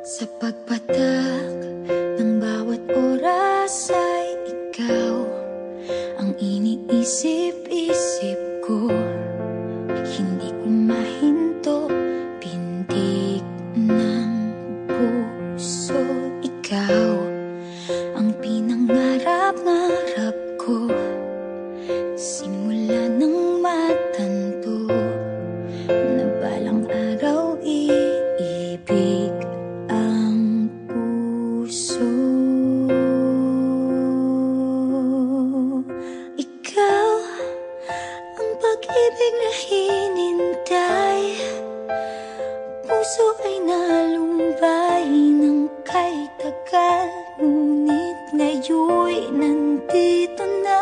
Sa pagpatak ng bawat oras ay ikaw ang iniisip-isip ko. Hindi ko mahinto, pintig ng puso. Ikaw ang pinangarap-ngarap ko, simula ng matanto na balang araw iibig ang puso. Ikaw ang pag-ibig na hinintay, puso ay nalumbay ng kay tagal, ngunit ngayon'y nandito na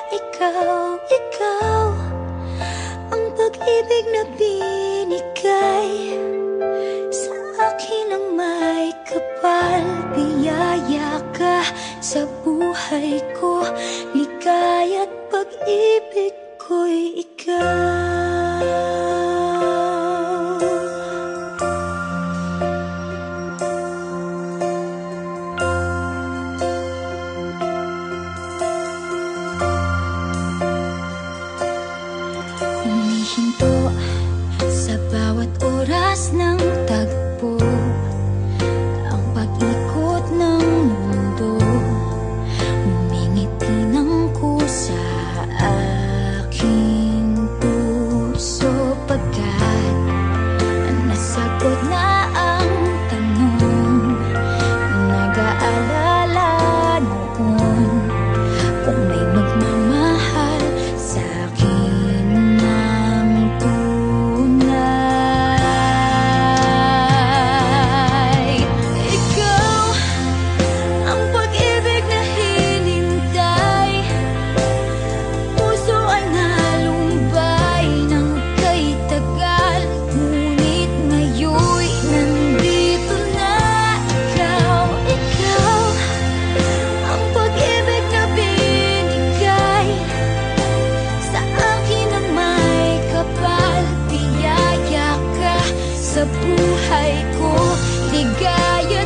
ikaw. Ikaw ang pag-ibig na binigay sa akin ang may kapal. Biyaya ka sa buhay ko, ligaya't pag-ibig ko'y ikaw. Humihinto sa bawat oras ng tagpo, ang pag-ikot ng mundo, ngumingiti ng kusa aking puso. Pagkat nasagot na ang tanong, nag-aalala noon kung may magmamahal sa'kin ng tunay. Ikaw ang pag-ibig na hinintay, puso ay nalumbay ng kay tagal, ngunit ngayon'y nandito na ikaw. Ikaw ang pag-ibig na binigay sa akin ang may kapal. Biyaya ka sa buhay ko, ligaya